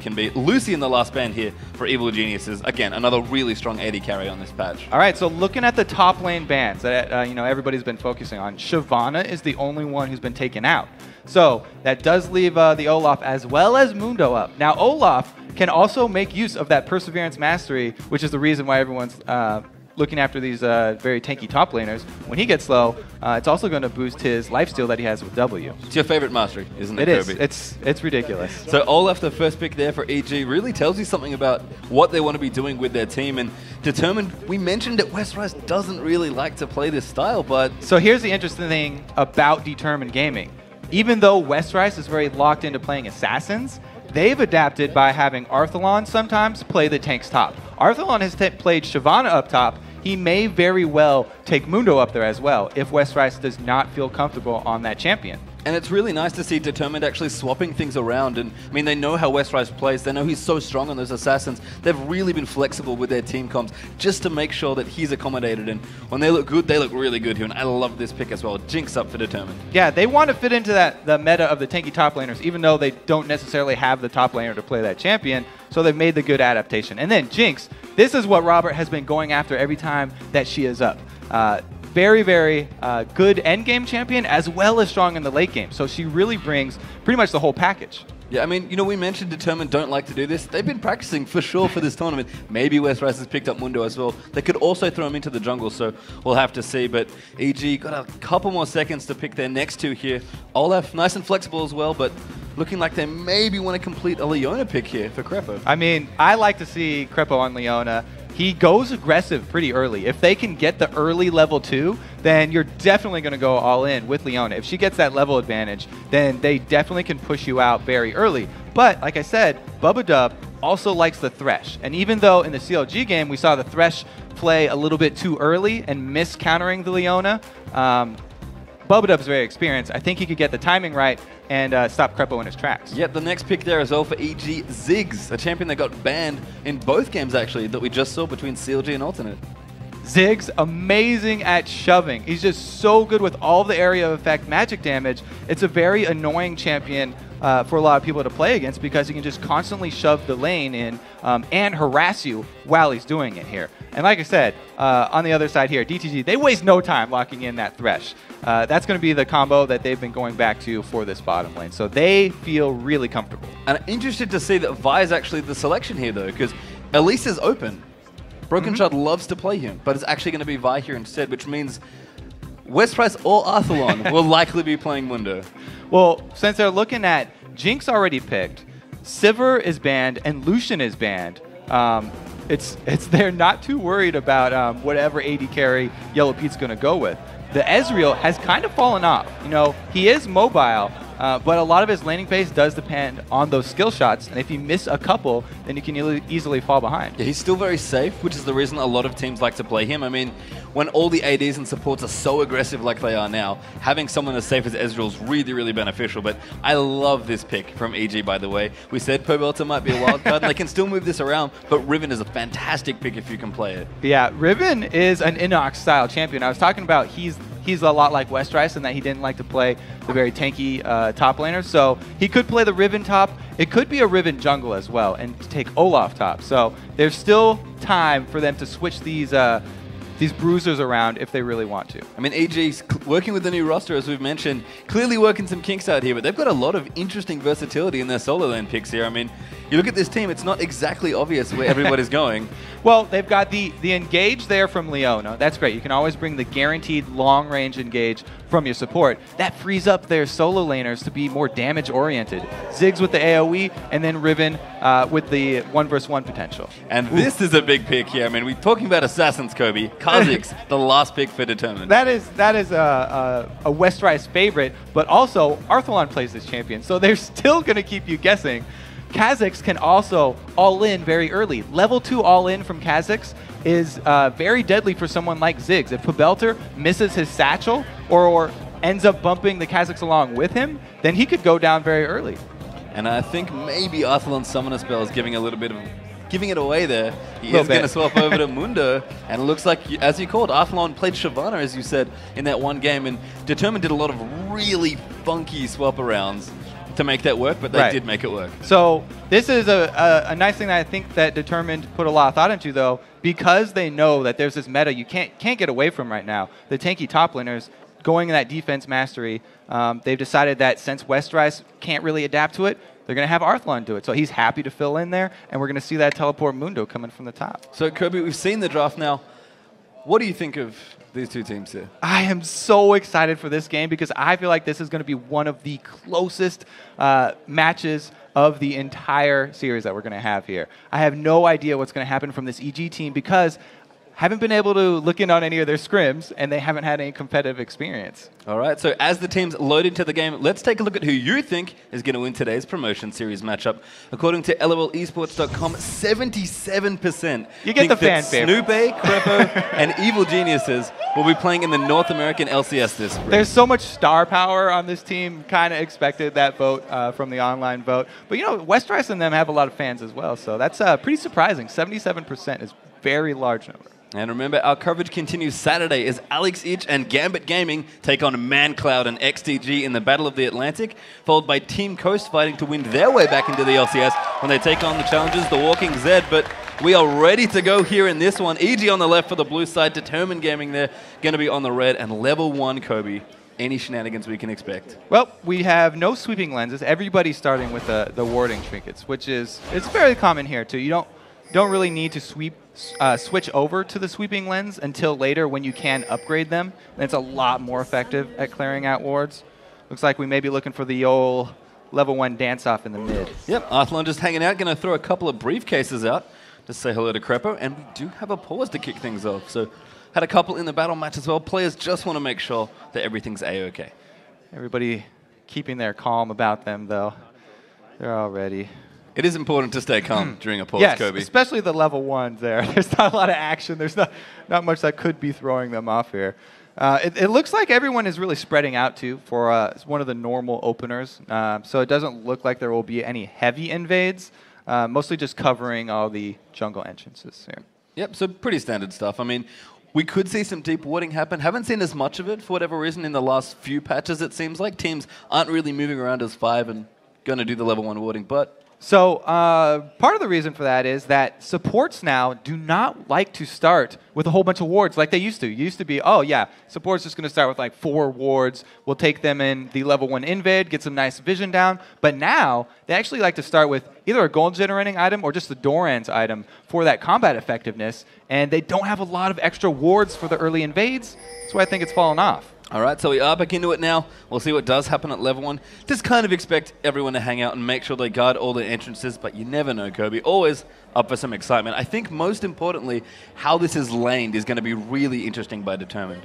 can be. Lucy in the last band here for Evil Geniuses. Again, another really strong AD carry on this patch. All right, so looking at the top lane bans that everybody's been focusing on, Shyvana is the only one who's been taken out. So that does leave the Olaf as well as Mundo up. Now Olaf can also make use of that Perseverance Mastery, which is the reason why everyone's looking after these very tanky top laners. When he gets low, it's also going to boost his lifesteal that he has with W. It's your favorite mastery, isn't it, It Kirby? is. It's ridiculous. So Olaf, the first pick there for EG, really tells you something about what they want to be doing with their team. And Determined, we mentioned that Westrise doesn't really like to play this style, but... So here's the interesting thing about Determined Gaming. Even though Westrise is very locked into playing Assassins, they've adapted by having Arthalon sometimes play the tanks top. Arthalon has played Shyvana up top. He may very well take Mundo up there as well if Westrise does not feel comfortable on that champion. And it's really nice to see Determined actually swapping things around. And I mean, they know how Westrise plays. They know he's so strong on those Assassins. They've really been flexible with their team comps just to make sure that he's accommodated. And when they look good, they look really good here. And I love this pick as well. Jinx up for Determined. Yeah, they want to fit into the meta of the tanky top laners, even though they don't necessarily have the top laner to play that champion. So they've made the good adaptation. And then Jinx, this is what Robert has been going after every time that she is up. Very, very good endgame champion as well as strong in the late game. So she really brings pretty much the whole package. Yeah, I mean, we mentioned Determined don't like to do this. They've been practicing for sure for this tournament. Maybe Westrise has picked up Mundo as well. They could also throw him into the jungle, so we'll have to see. But EG got a couple more seconds to pick their next two here. Olaf, nice and flexible as well, but looking like they maybe want to complete a Leona pick here for Krepo. I mean, I like to see Krepo on Leona. He goes aggressive pretty early. If they can get the early level 2, then you're definitely going to go all in with Leona. If she gets that level advantage, then they definitely can push you out very early. But, like I said, Bubba Dub also likes the Thresh. And even though in the CLG game we saw the Thresh play a little bit too early and miss countering the Leona, Bubba Dub's very experienced. I think he could get the timing right and stop Krepo in his tracks. Yep, the next pick there as well for EG, Ziggs, a champion that got banned in both games actually that we just saw between CLG and Alternate. Ziggs, amazing at shoving. He's just so good with all the area of effect magic damage. It's a very annoying champion for a lot of people to play against because he can just constantly shove the lane in and harass you while he's doing it here. And like I said, on the other side here, DTG, they waste no time locking in that Thresh. That's going to be the combo that they've been going back to for this bottom lane. So they feel really comfortable. And I'm interested to see that Vi is actually the selection here though, because Elise is open. Broken Shard loves to play him, but it's actually going to be Vi here instead, which means Westrise or Arthalon will likely be playing Mundo. Well, since they're looking at Jinx already picked, Sivir is banned, and Lucian is banned. They're not too worried about whatever AD carry Yellow Pete's going to go with. The Ezreal has kind of fallen off. He is mobile, but a lot of his laning phase does depend on those skill shots, and if you miss a couple, then you can easily fall behind. Yeah, he's still very safe, which is the reason a lot of teams like to play him. I mean, when all the ADs and supports are so aggressive like they are now, having someone as safe as Ezreal is really, really beneficial. But I love this pick from EG, by the way. We said Pobelter might be a wild card, and they can still move this around, but Riven is a fantastic pick if you can play it. Yeah, Riven is an Inox-style champion. I was talking about he's a lot like Westrise in that he didn't like to play the very tanky top laners. So he could play the Riven top. It could be a Riven jungle as well and take Olaf top. So there's still time for them to switch these bruisers around if they really want to. I mean, EG's working with the new roster, as we've mentioned, clearly working some kinks out here, but they've got a lot of interesting versatility in their solo lane picks here. I mean, you look at this team, it's not exactly obvious where everybody's going. Well, they've got the engage there from Leona. That's great. You can always bring the guaranteed long-range engage from your support. That frees up their solo laners to be more damage-oriented. Ziggs with the AoE, and then Riven with the 1v1 potential. And this is a big pick here. I mean, we're talking about Assassins, Kobe. Kha'Zix, the last pick for Determined. That is a Westrise favorite, but also Arthalon plays this champion, so they're still going to keep you guessing. Kha'Zix can also all-in very early. Level 2 all-in from Kha'Zix is very deadly for someone like Ziggs. If Pobelter misses his satchel or ends up bumping the Kha'Zix along with him, then he could go down very early. And I think maybe Arthalon's Summoner Spell is giving it away there. He is going to swap over to Mundo, and it looks like, as you called, Arthalon played Shyvana, as you said, in that one game, and Determined did a lot of really funky swap-arounds. to make that work, but they did make it work. So this is a nice thing that I think that Determined put a lot of thought into, though, because they know that there's this meta you can't get away from right now. The tanky top laners going in that defense mastery, they've decided that since Westrise can't really adapt to it, they're going to have Arthlon do it. So he's happy to fill in there, and we're going to see that teleport Mundo coming from the top. So, Kobe, we've seen the draft now. What do you think of these two teams here? I am so excited for this game because I feel like this is going to be one of the closest matches of the entire series that we're going to have here. I have no idea what's going to happen from this EG team because I haven't been able to look in on any of their scrims, and they haven't had any competitive experience. All right, so as the teams load into the game, let's take a look at who you think is going to win today's Promotion Series matchup. According to LOLesports.com, 77% you get the fan favorite. Snoopy, Krepo, and Evil Geniuses will be playing in the North American LCS this spring. There's so much star power on this team. Kind of expected that vote from the online vote. But, you know, Westrise and them have a lot of fans as well, so that's pretty surprising. 77% is very large number. And remember, our coverage continues Saturday as Alex Ich and Gambit Gaming take on ManCloud and XTG in the Battle of the Atlantic, followed by Team Coast fighting to win their way back into the LCS when they take on the challengers, the Walking Zed. But we are ready to go here in this one. EG on the left for the blue side, Determined Gaming there, going to be on the red, and level 1 Kobe. Any shenanigans we can expect? Well, we have no sweeping lenses. Everybody's starting with the warding trinkets, which is it's very common here too. You don't really need to switch over to the sweeping lens until later when you can upgrade them. And it's a lot more effective at clearing out wards. Looks like we may be looking for the old level 1 dance-off in the mid. Yep, Arthlon just hanging out, going to throw a couple of briefcases out to say hello to Krepo, and we do have a pause to kick things off. So had a couple in the battle match as well. Players just want to make sure that everything's A-okay. Everybody keeping their calm about them, though. They're all ready. It is important to stay calm during a pause, yes, Kobe. Especially the level 1s there. There's not a lot of action. There's not much that could be throwing them off here. It looks like everyone is really spreading out, too, for one of the normal openers. So it doesn't look like there will be any heavy invades, mostly just covering all the jungle entrances here. Yep, so pretty standard stuff. I mean, we could see some deep warding happen. Haven't seen as much of it for whatever reason in the last few patches, it seems like. Teams aren't really moving around as 5 and going to do the level 1 warding, but... So part of the reason for that is that supports now do not like to start with a whole bunch of wards like they used to. It used to be, oh yeah, support's just going to start with like 4 wards. We'll take them in the level 1 invade, get some nice vision down. But now they actually like to start with either a gold generating item or just the Doran's item for that combat effectiveness. And they don't have a lot of extra wards for the early invades. That's why I think it's fallen off. All right, so we are back into it now. We'll see what does happen at level 1. Just kind of expect everyone to hang out and make sure they guard all the entrances, but you never know, Kobe. Always up for some excitement. I think most importantly, how this is laned is going to be really interesting by Determined.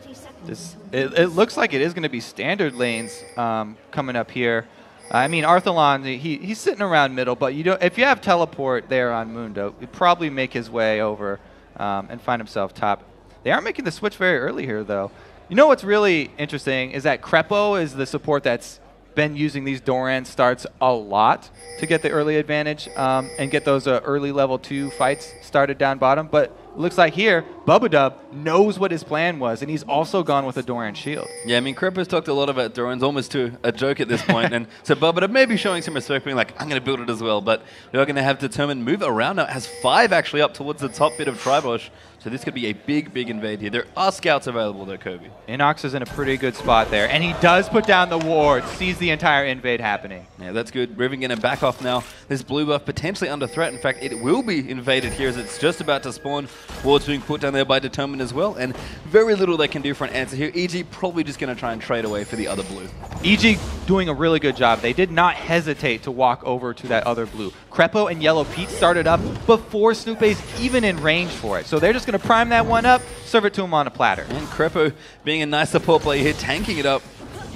It looks like it is going to be standard lanes coming up here. I mean, Arthlon, he's sitting around middle, but if you have teleport there on Mundo, he'd probably make his way over and find himself top. They are making the switch very early here, though. You know what's really interesting is that Krepo is the support that's been using these Doran starts a lot to get the early advantage and get those early level 2 fights started down bottom. But it looks like here, Bubadub knows what his plan was, and he's also gone with a Doran shield. Yeah, I mean, Krepo's talked a lot about Doran's almost to a joke at this point, and so Bubadub may be showing some respect, being like, I'm going to build it as well, but we are going to have Determined move around now. It has 5 actually up towards the top bit of Tribosh. So this could be a big, big invade here. There are scouts available though, Kobe. Inox is in a pretty good spot there, and he does put down the ward, sees the entire invade happening. Yeah, that's good. Riven going to back off now. This blue buff potentially under threat. In fact, it will be invaded here as it's just about to spawn. Wards being put down there by Determined as well, and very little they can do for an answer here. EG probably just going to try and trade away for the other blue. EG doing a really good job. They did not hesitate to walk over to that other blue. Krepo and Yellow Pete started up before Snoopy's even in range for it. So they're just going to prime that one up, serve it to him on a platter. And Krepo being a nice support player here, tanking it up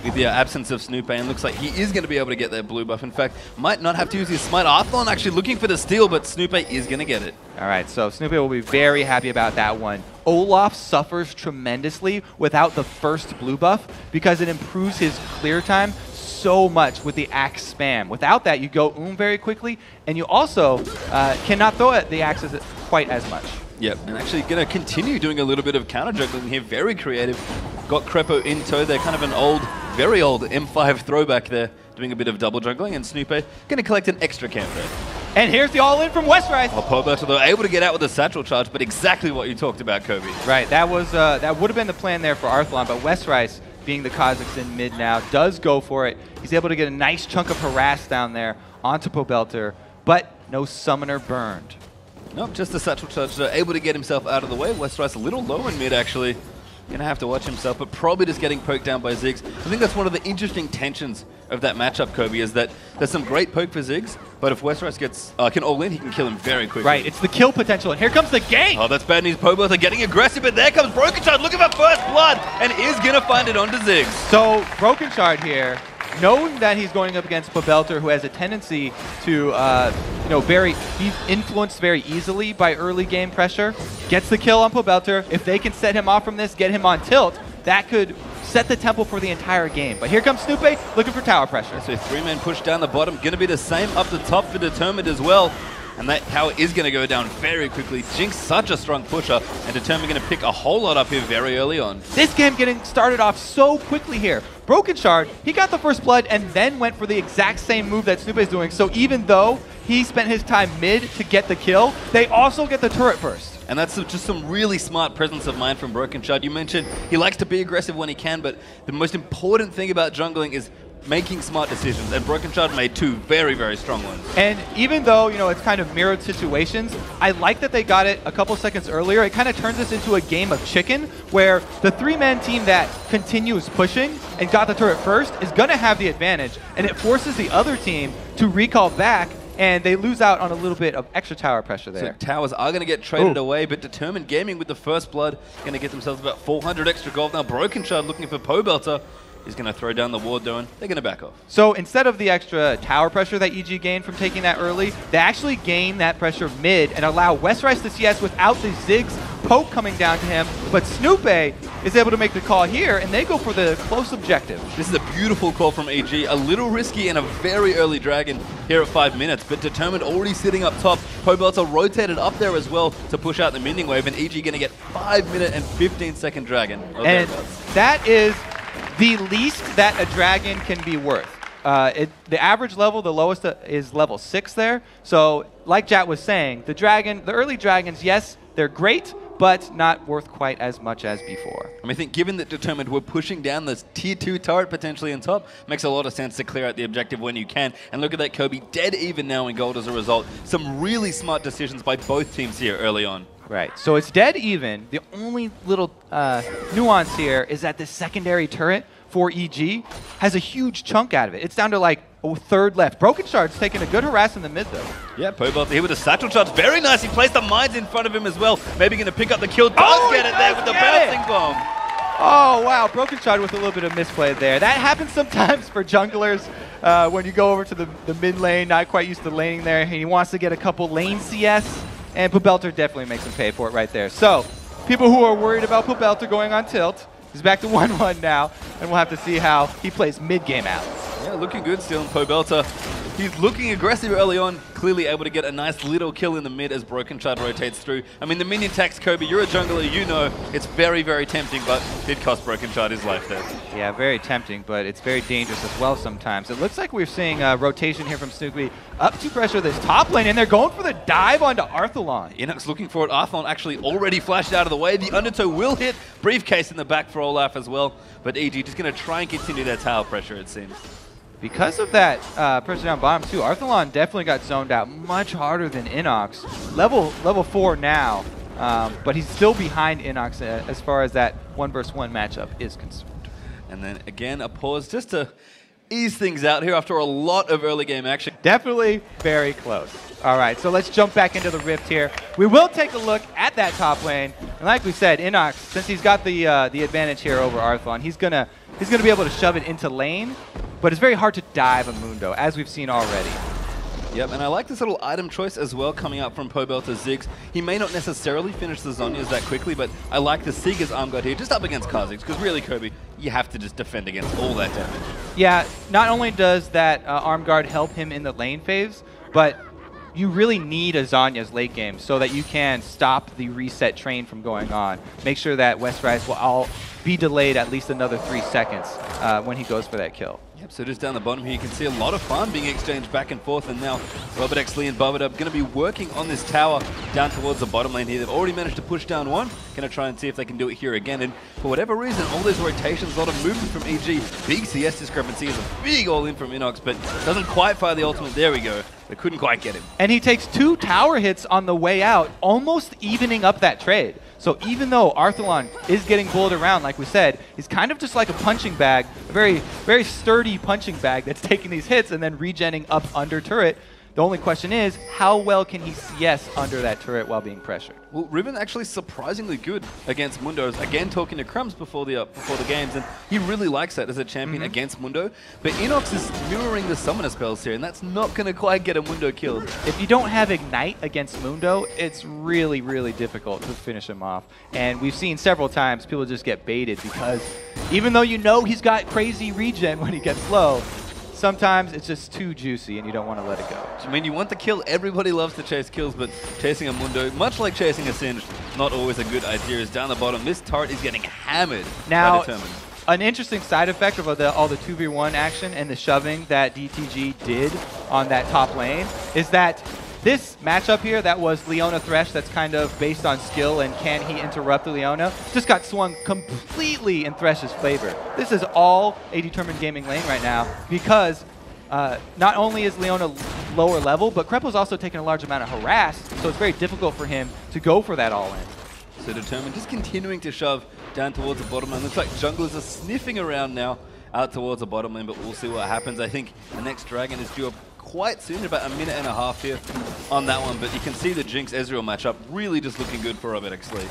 with the absence of Snoopy, and looks like he is going to be able to get that blue buff. In fact, might not have to use his smite. Arthlon actually looking for the steal, but Snoopy is going to get it. All right, so Snoopy will be very happy about that one. Olaf suffers tremendously without the first blue buff because it improves his clear time so much with the axe spam. Without that, you go very quickly, and you also cannot throw at the axes quite as much. Yep, and actually going to continue doing a little bit of counter juggling here. Very creative. Got Krepo in tow. They're kind of an old, very old M5 throwback there, doing a bit of double jungling, and Snoopy going to collect an extra camp there. And here's the all-in from Westrice. Well, Pobelter, though, able to get out with a satchel charge, but exactly what you talked about, Kobe. Right, that would have been the plan there for Arthlon, but Westrice, being the Kha'Zix in mid now, does go for it. He's able to get a nice chunk of harass down there onto Pobelter, but no summoner burned. Nope, just a satchel charge, able to get himself out of the way. Westrice a little low in mid, actually. Going to have to watch himself, but probably just getting poked down by Ziggs. I think that's one of the interesting tensions of that matchup, Kobe, is that there's some great poke for Ziggs, but if Westrice gets can all in, he can kill him very quickly. Right, it's the kill potential, and here comes the gank! Oh, that's bad news. Pobelter getting aggressive, but there comes Broken Shard looking for first blood, and is going to find it onto Ziggs. So, Broken Shard here, knowing that he's going up against Pobelter, who has a tendency to, he's influenced very easily by early game pressure, gets the kill on Pobelter. If they can set him off from this, get him on tilt, that could set the tempo for the entire game. But here comes Snoopy looking for tower pressure. So 3-man push down the bottom, going to be the same up the top for Determined as well. And that tower is going to go down very quickly. Jinx, such a strong pusher, and Determined going to pick a whole lot up here very early on. This game getting started off so quickly here. Broken Shard, he got the first blood and then went for the exact same move that Snoopy is doing. So even though he spent his time mid to get the kill, they also get the turret first. And that's just some really smart presence of mind from Broken Shard. You mentioned he likes to be aggressive when he can, but the most important thing about jungling is making smart decisions, and Broken Shard made two very, very strong ones. And even though, it's kind of mirrored situations, I like that they got it a couple seconds earlier. It kind of turns this into a game of chicken, where the 3-man team that continues pushing and got the turret first is going to have the advantage, and it forces the other team to recall back, and they lose out on a little bit of extra tower pressure there. So towers are going to get traded away, but Determined Gaming with the first blood going to get themselves about 400 extra gold. Now Broken Shard looking for Pobelter. He's going to throw down the ward though, and they're going to back off. So instead of the extra tower pressure that EG gained from taking that early, they actually gain that pressure mid and allow Westrice to CS without the Ziggs poke coming down to him. But Snoopy is able to make the call here, and they go for the close objective. This is a beautiful call from EG. A little risky and a very early dragon here at 5 minutes, but Determined already sitting up top. Pobelter rotated up there as well to push out the mending wave, and EG going to get 5-minute and 15-second dragon. And that is the least that a dragon can be worth. The average level, the lowest is level 6 there. So like Jat was saying, the early dragons, yes, they're great, but not worth quite as much as before. I think given that Determined were pushing down this tier 2 turret potentially on top, makes a lot of sense to clear out the objective when you can. And look at that, Kobe, dead even now in gold as a result. Some really smart decisions by both teams here early on. Right, so it's dead even. The only little nuance here is that this secondary turret for EG has a huge chunk out of it. It's down to like a third left. Broken Shard's taking a good harass in the mid though. Yeah, Pobelter here with a satchel charge. Very nice. He placed the mines in front of him as well. Maybe going to pick up the kill. Does get it there with the bouncing bomb. Oh, wow. Broken Shard with a little bit of misplay there. That happens sometimes for junglers when you go over to the mid lane, not quite used to laning there. He wants to get a couple lane CS, and Pobelter definitely makes him pay for it right there. So, people who are worried about Pobelter going on tilt, he's back to 1-1 now, and we'll have to see how he plays mid-game out. Yeah, looking good still in Pobelter. He's looking aggressive early on, clearly able to get a nice little kill in the mid as Broken Shard rotates through. I mean, the minion tax, Kobe, you're a jungler, you know it's very, very tempting, but did cost Broken Shard his life there. Yeah, very tempting, but it's very dangerous as well sometimes. It looks like we're seeing rotation here from Snoopy up to pressure this top lane, and they're going for the dive onto Arthalon. Inox looking for it. Arthalon actually already flashed out of the way. The Undertow will hit. Briefcase in the back for Olaf as well, but EG just going to try and continue their tower pressure, it seems. Because of that pressure down bottom too, Arthalon definitely got zoned out much harder than Inox. Level 4 now, but he's still behind Inox as far as that 1-versus-1 matchup is concerned. And then again, a pause just to ease things out here after a lot of early game action. Definitely very close. All right, so let's jump back into the Rift here. We will take a look at that top lane. And like we said, Inox, since he's got the advantage here over Arthalon, he's gonna be able to shove it into lane, but it's very hard to dive a Mundo, as we've seen already. Yep, and I like this little item choice as well coming out from Pobelter Ziggs. He may not necessarily finish the Zhonya's that quickly, but I like the Seeger's Arm Guard here, just up against Kha'Zix, because really, Kobe, you have to just defend against all that damage. Yeah, not only does that Arm Guard help him in the lane phase, but you really need a Zhonya's late game so that you can stop the reset train from going on. Make sure that Westrice will all be delayed at least another 3 seconds when he goes for that kill. Yep, so just down the bottom here, you can see a lot of farm being exchanged back and forth, and now Robert Exley and Bubba going to be working on this tower down towards the bottom lane here. They've already managed to push down one. Going to try and see if they can do it here again, and for whatever reason, all those rotations, a lot of movement from EG. Big CS discrepancy is a big all-in from Inox, but doesn't quite fire the ultimate. There we go. They couldn't quite get him. And he takes 2 tower hits on the way out, almost evening up that trade. So even though Arthalon is getting bulled around, like we said, he's kind of just like a punching bag, a very, very sturdy punching bag that's taking these hits and then regenning up under turret. The only question is, how well can he CS under that turret while being pressured? Well, Riven actually surprisingly good against Mundo. Again, talking to Crumbs before the games, and he really likes that as a champion against Mundo. But Inox is mirroring the summoner spells here, and that's not going to quite get a Mundo killed. If you don't have Ignite against Mundo, it's really, really difficult to finish him off. And we've seen several times people just get baited because even though you know he's got crazy regen when he gets low, sometimes it's just too juicy and you don't want to let it go. I mean, you want the kill. Everybody loves to chase kills, but chasing a Mundo, much like chasing a Singed, not always a good idea. Is down the bottom. This turret is getting hammered now, by Determined. An interesting side effect of all the 2v1 action and the shoving that DTG did on that top lane is that this matchup here that was Leona Thresh, that's kind of based on skill and can he interrupt the Leona, just got swung completely in Thresh's favor. This is all a Determined Gaming lane right now because not only is Leona lower level, but Krepo's also taking a large amount of harass, so it's very difficult for him to go for that all-in. So Determined just continuing to shove down towards the bottom lane. Looks like junglers are sniffing around now out towards the bottom lane, but we'll see what happens. I think the next Dragon is due up quite soon, about a minute and a half here on that one, but you can see the Jinx Ezreal matchup really just looking good for Robert Exley.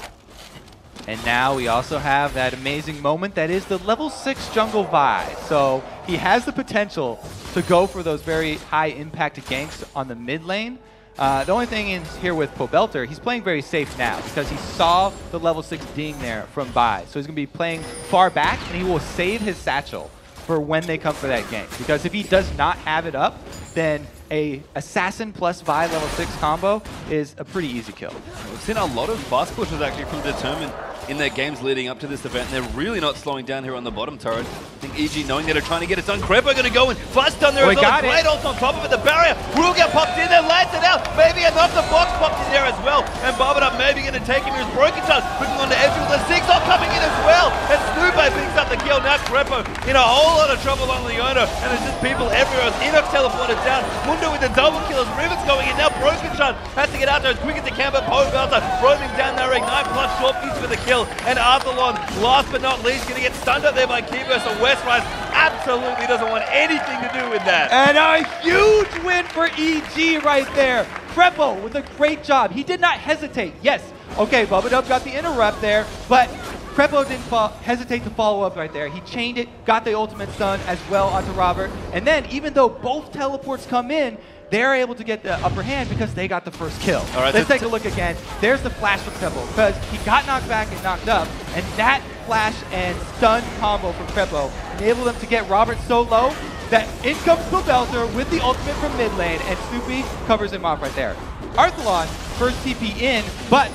And now we also have that amazing moment that is the level 6 jungle Vi. So he has the potential to go for those very high impact ganks on the mid lane. The only thing is here with Pobelter, he's playing very safe now because he saw the level 6 ding there from Vi. So he's going to be playing far back and he will save his satchel for when they come for that gank. Because if he does not have it up, then a Assassin plus Vi level 6 combo is a pretty easy kill. We've seen a lot of fast pushes actually from Determined in their games leading up to this event, and they're really not slowing down here on the bottom turret. I think EG, knowing that they're trying to get it done, Krepo going to go and flash down there as well. Great ult on top of it, the barrier will get popped in there, lands it out, maybe enough, the box popped in there as well, and Barbadup maybe going to take him, here's Broken Touch, looking on the edge with the Zigzag coming in as well, and Snoopy picks up the kill. Now Krepo in a whole lot of trouble on Leona, and there's just people everywhere. Inox teleported down, Mundo with the double kill as Riven's going in, now Broken Touch has to get out there as quick as he can, but Pobelter roaming down there, Ignite plus short piece for the kill, and Arthalon, last but not least, going to get stunned up there by Kibo, so Westrise absolutely doesn't want anything to do with that. And a huge win for EG right there. Krepo with a great job. He did not hesitate. Yes, okay, Bubba got the interrupt there, but Krepo didn't hesitate to follow up right there. He chained it, got the ultimate stun as well onto Robert, and then even though both teleports come in, they're able to get the upper hand because they got the first kill. All right, let's take a look again. There's the flash from Krepo because he got knocked back and knocked up, and that flash and stun combo from Krepo enabled them to get Robert so low that in comes Pobelter with the ultimate from mid lane, and Snoopy covers him off right there. Arthalon first TP in, but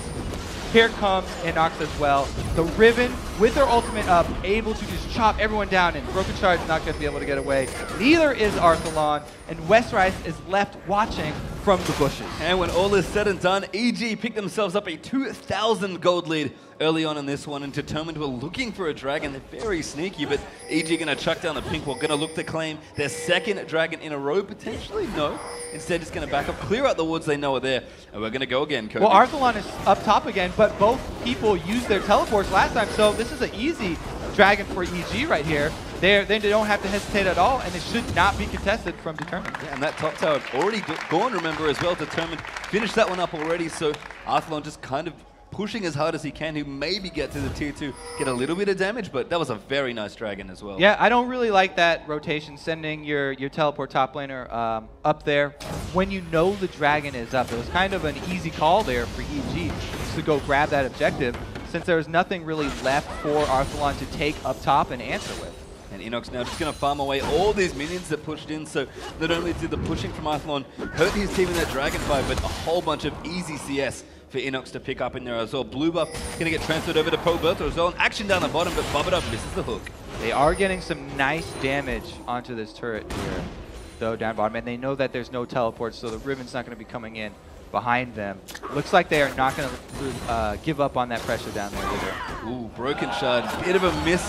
here comes Inox as well. The Riven with their ultimate up, able to just chop everyone down, and Broken Shard's not going to be able to get away. Neither is Arthalon, and Westrise is left watching from the bushes. And when all is said and done, EG picked themselves up a 2,000 gold lead early on in this one, and Determined were looking for a dragon. They're very sneaky, but EG going to chuck down the pink wall, going to look to claim their second dragon in a row, potentially? No. Instead, just going to back up, clear out the woods they know are there, and we're going to go again, Kobe. Well, Arthalon is up top again, but both people used their teleports last time, so this is an easy dragon for EG right here. They don't have to hesitate at all, and it should not be contested from Determined. Yeah, and that top tower had already gone, remember, as well. Determined finished that one up already, so Arthalon just kind of pushing as hard as he can to maybe get to the tier 2, get a little bit of damage, but that was a very nice dragon as well. Yeah, I don't really like that rotation, sending your teleport top laner up there when you know the dragon is up. It was kind of an easy call there for EG to go grab that objective, since there was nothing really left for Arthalon to take up top and answer with. And Inox now just going to farm away all these minions that pushed in, so not only did the pushing from Arthalon hurt his team in that dragon fight, but a whole bunch of easy CS for Inox to pick up in there as well. Blue buff going to get transferred over to Pobelter as well, and action down the bottom, but Barbadup misses the hook. They are getting some nice damage onto this turret here, though, down bottom. And they know that there's no teleport, so the Riven's not going to be coming in behind them. Looks like they are not going to give up on that pressure down there either. Ooh, Broken Shard. Bit of a miss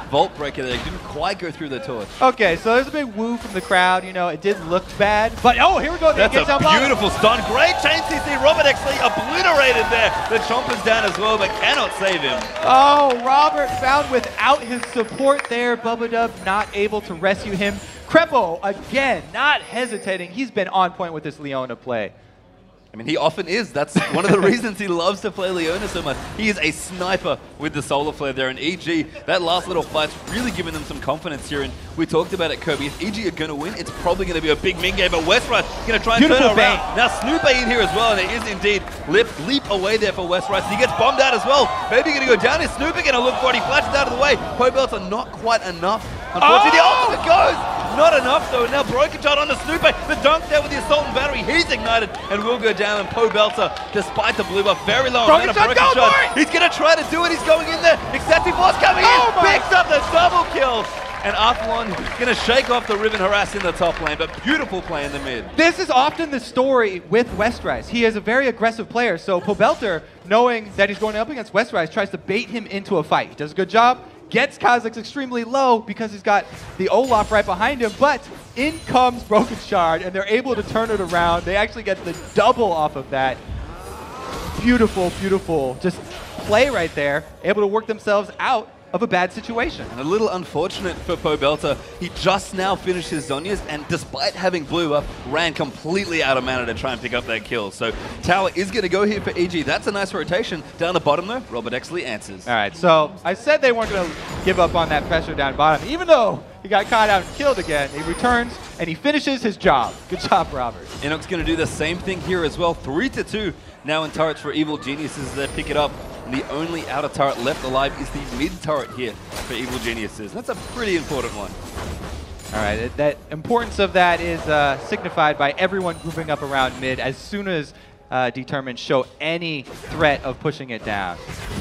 Vault Breaker there. Didn't quite go through the torch. Okay, so there's a big woo from the crowd. You know, it did look bad. But, oh, here we go. That's a beautiful stun. Great chain CC. Robert actually obliterated there. The Chomper's down as well, but cannot save him. Oh, Robert found without his support there. Bubba not able to rescue him. Krepo, again, not hesitating. He's been on point with this Leona play. I mean, he often is. That's one of the reasons he loves to play Leona so much. He is a sniper with the Solar Flare there. And EG, that last little fight's really giving them some confidence here. And we talked about it, Kirby. If EG are going to win, it's probably going to be a big min game. But Westrise going to try and turn it around. Now, Snoop in here as well. And it is indeed leap away there for Westrise. He gets bombed out as well. Maybe going to go down. Is Snoop going to look for it? He flashes out of the way. Pobelts are not quite enough. Unfortunately, the ultimate goes. Not enough, though. Now Broken Shot on the Snoop. The dunk there with the Assault and Battery. He's ignited and will go down. And Pobelter, despite the blue buff, very low on Broken Shot. He's going to try to do it. He's going in there. Excessive Force coming in. Picks up the double kill. And Athlon going to shake off the Riven harass in the top lane. But beautiful play in the mid. This is often the story with Westrise. He is a very aggressive player. So Pobelter, knowing that he's going up against Westrise, tries to bait him into a fight. He does a good job. Gets Kha'Zix extremely low because he's got the Olaf right behind him, but in comes Broken Shard, and they're able to turn it around. They actually get the double off of that. Beautiful, beautiful. Just play right there, able to work themselves out of a bad situation. And a little unfortunate for Pobelter. He just now finished his Zhonya's, and despite having blue up, ran completely out of mana to try and pick up that kill. So tower is going to go here for EG. That's a nice rotation. Down the bottom though, Robert Exley answers. All right, so I said they weren't going to give up on that pressure down bottom, even though he got caught out and killed again. He returns and he finishes his job. Good job, Robert. Enoch's going to do the same thing here as well. 3-2 now in turrets for Evil Geniuses. They pick it up. And the only outer turret left alive is the mid turret here for Evil Geniuses. That's a pretty important one. All right, that importance of that is signified by everyone grouping up around mid as soon as Determined show any threat of pushing it down.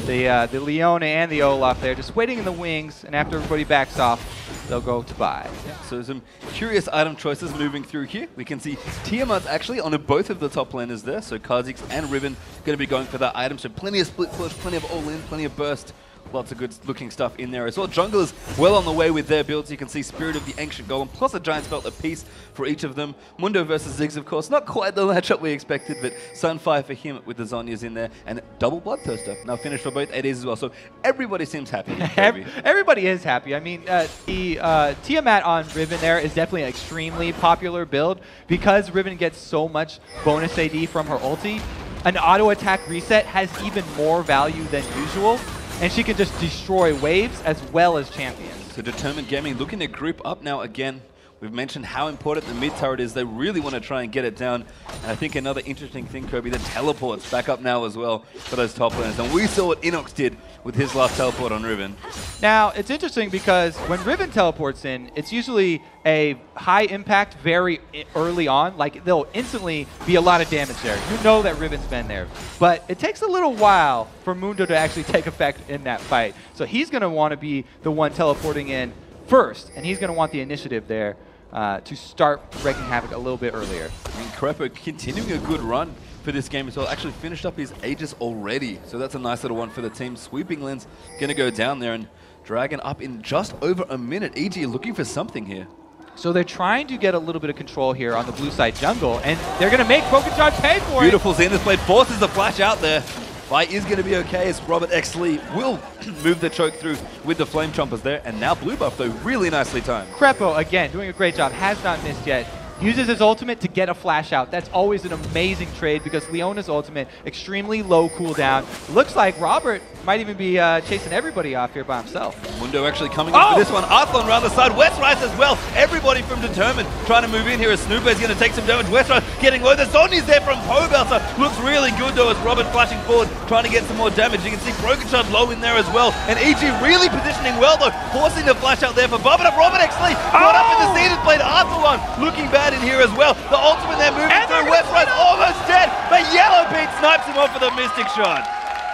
The Leona and the Olaf there just waiting in the wings, and after everybody backs off, they'll go to buy. Yeah, so some curious item choices moving through here. We can see Tiamat's actually on both of the top laners there, so Kha'Zix and Riven going to be going for that item. So plenty of split push, plenty of all-in, plenty of burst. Lots of good looking stuff in there as well. Junglers well on the way with their builds. You can see Spirit of the Ancient Golem plus a Giant Spell apiece for each of them. Mundo versus Ziggs, of course, not quite the matchup we expected, but Sunfire for him with the Zhonya's in there. And double Bloodthirster. Now finished for both ADs as well. So everybody seems happy. Everybody is happy. I mean, the Tiamat on Riven there is definitely an extremely popular build because Riven gets so much bonus AD from her ulti. An auto attack reset has even more value than usual. And she can just destroy waves as well as champions. So Determined Gaming looking to group up now again. We've mentioned how important the mid turret is. They really want to try and get it down. And I think another interesting thing, Kirby, the teleports back up now as well for those top laners. And we saw what Inox did with his last teleport on Riven. Now, it's interesting because when Riven teleports in, it's usually a high impact very early on. Like, there'll instantly be a lot of damage there. You know that Riven's been there. But it takes a little while for Mundo to actually take effect in that fight. So he's going to want to be the one teleporting in first. And he's going to want the initiative there. To start wreaking havoc a little bit earlier. I mean, Krepo continuing a good run for this game as well. Actually finished up his Aegis already. So that's a nice little one for the team. Sweeping Lens going to go down there and Dragon up in just over a minute. EG looking for something here. So they're trying to get a little bit of control here on the blue side jungle. And they're going to make Broken Shard pay for it. Beautiful Zenith Blade forces the flash out there. Fight is going to be okay as Robert Exley will move the choke through with the Flame Chompers there. And now blue buff, though, really nicely timed. Krepo, again, doing a great job. Has not missed yet. Uses his ultimate to get a flash out. That's always an amazing trade because Leona's ultimate, extremely low cooldown. Looks like Robert might even be chasing everybody off here by himself. Mundo actually coming in for this one. Athlon around the side. Westrise as well. Everybody from Determined trying to move in here as Snooper is going to take some damage. Westrise getting low. The Zhonya's there from Pobelter. Looks really good though as Robert flashing forward, trying to get some more damage. You can see Broken Shard low in there as well. And EG really positioning well though, forcing the flash out there for Bubba. Robert Exley caught up in the Zenith Blade. Athlon looking bad in here as well. The ultimate there moving through. Westrise almost dead, but Yellow Pete snipes him off with a Mystic Shot.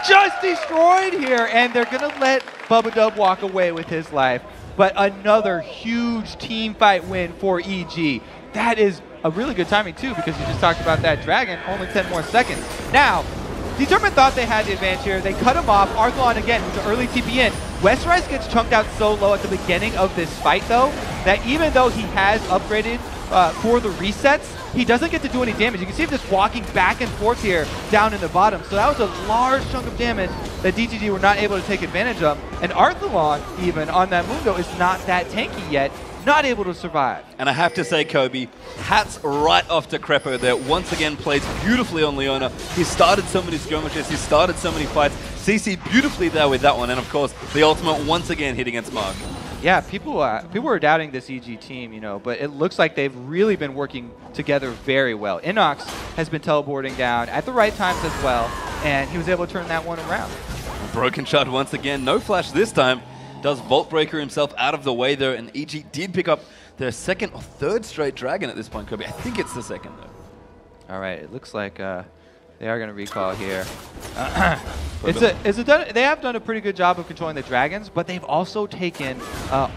Just destroyed here, and they're going to let Bubba Dub walk away with his life. but another huge team fight win for EG. That is a really good timing too, because you just talked about that Dragon, only 10 more seconds. Now, Determined thought they had the advantage here. They cut him off. Arthlon again with the early TP in. Westrise gets chunked out so low at the beginning of this fight though, that even though he has upgraded for the resets, he doesn't get to do any damage. You can see him just walking back and forth here down in the bottom. So that was a large chunk of damage that DTG were not able to take advantage of. And Arthlon, even on that Mundo, is not that tanky yet. Not able to survive. And I have to say, Kobe, hats right off to Krepo there. Once again, plays beautifully on Leona. He started so many skirmishes. He started so many fights. CC beautifully there with that one. And of course, the ultimate once again hit against Mark. Yeah, people were doubting this EG team, you know, but it looks like they've really been working together very well. Inox has been teleporting down at the right times as well, and he was able to turn that one around. Broken shot once again. No flash this time. Does Vault Breaker himself out of the way though, and EG did pick up their second or third straight Dragon at this point, Kobe. I think it's the second though. All right, it looks like they are going to recall here. They have done a pretty good job of controlling the Dragons, but they've also taken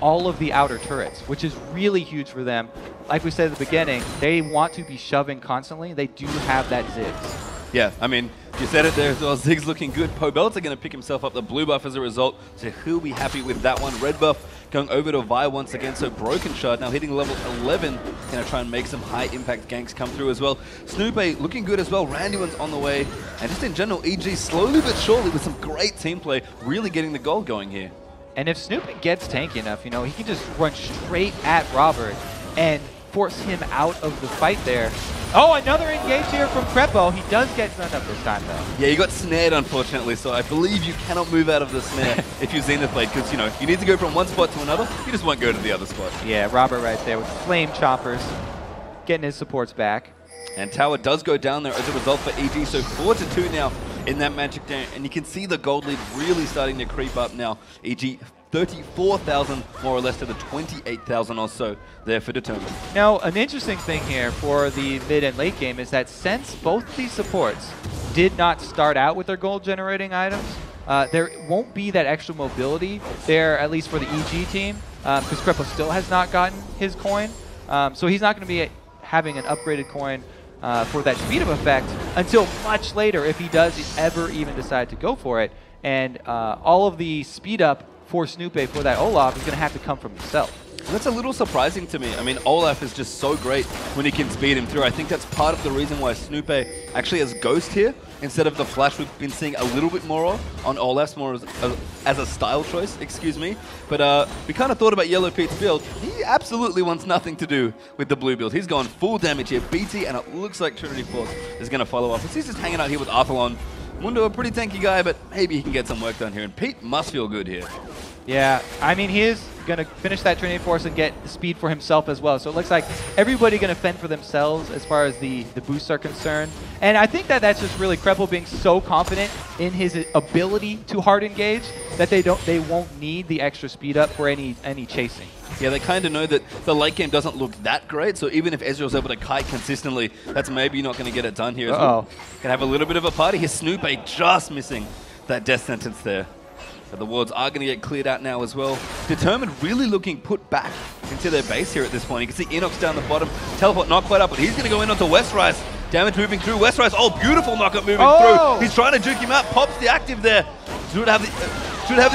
all of the outer turrets, which is really huge for them. Like we said at the beginning, they want to be shoving constantly. They do have that Ziggs. Yeah, I mean, you said it there as well. Ziggs looking good. Pobelter going to pick himself up the blue buff as a result, so he'll be happy with that one. Red buff going over to Vi once again, so Broken Shard now hitting level 11. Going to try and make some high impact ganks come through as well. Snoope looking good as well. Randuin's on the way. And just in general, EG slowly but surely with some great team play, really getting the goal going here. And if Snoopy gets tanky enough, you know, he can just run straight at Robert and force him out of the fight there. Oh, another engage here from Krepo. He does get stunned up this time, though. Yeah, you got snared, unfortunately, so I believe you cannot move out of the snare if you Zenith Blade, because, you know, you need to go from one spot to another. You just won't go to the other spot. Yeah, Robert right there with Flame Choppers, getting his supports back. And Tower does go down there as a result for EG, so 4-2 now in that Magic Dam, and you can see the gold lead really starting to creep up now. EG 34,000 more or less to the 28,000 or so there for Determined. Now, an interesting thing here for the mid and late game is that since both of these supports did not start out with their gold generating items, there won't be that extra mobility there, at least for the EG team, because Krepo still has not gotten his coin. So he's not going to be having an upgraded coin for that speed up effect until much later if he does ever even decide to go for it. And all of the speed up for Snoope for that Olaf is going to have to come from himself. That's a little surprising to me. I mean, Olaf is just so great when he can speed him through. I think that's part of the reason why Snoope actually has Ghost here instead of the Flash we've been seeing a little bit more of on Olaf's, more as a style choice, excuse me. But we kind of thought about Yellow Pete's build. He absolutely wants nothing to do with the blue build. He's gone full damage here. BT, and it looks like Trinity Force is going to follow up. He's just hanging out here with Arthalon. Mundo, a pretty tanky guy, but maybe he can get some work done here. And Pete must feel good here. Yeah, I mean, he is going to finish that Trinity Force and get speed for himself as well. So it looks like everybody going to fend for themselves as far as the boosts are concerned. And I think that that's just really Krepo being so confident in his ability to hard engage that they won't need the extra speed up for any chasing. Yeah, they kind of know that the late game doesn't look that great, so even if Ezreal's able to kite consistently, that's maybe not going to get it done here as well. Can have a little bit of a party. His Snoope just missing that death sentence there. So the wards are going to get cleared out now as well. Determined really looking put back into their base here at this point. You can see Inox down the bottom. Teleport not quite up, but he's going to go in onto Westrise. Damage moving through. Westrise, oh, beautiful knockup moving through. He's trying to juke him out. Pops the active there. Should have the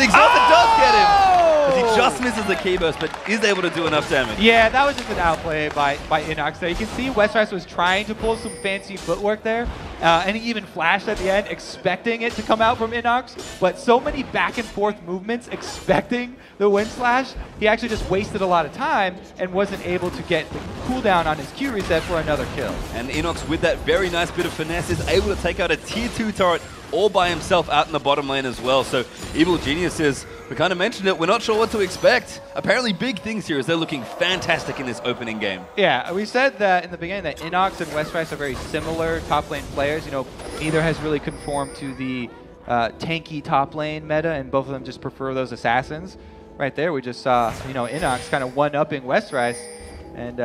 exalt that does get him. He just misses the key burst, but is able to do enough damage. Yeah, that was just an outplay by Inox there. You can see Westrise was trying to pull some fancy footwork there, and he even flashed at the end, expecting it to come out from Inox, but so many back and forth movements expecting the wind slash, he actually just wasted a lot of time and wasn't able to get the cooldown on his Q reset for another kill. And Inox, with that very nice bit of finesse, is able to take out a tier 2 turret all by himself out in the bottom lane as well. So Evil Geniuses, we kind of mentioned it, we're not sure what to expect. Apparently big things here as they're looking fantastic in this opening game. Yeah, we said that in the beginning that Inox and Westrise are very similar top lane players. You know, neither has really conformed to the tanky top lane meta, and both of them just prefer those assassins. Right there, we just saw, you know, Inox kind of one-upping Westrise and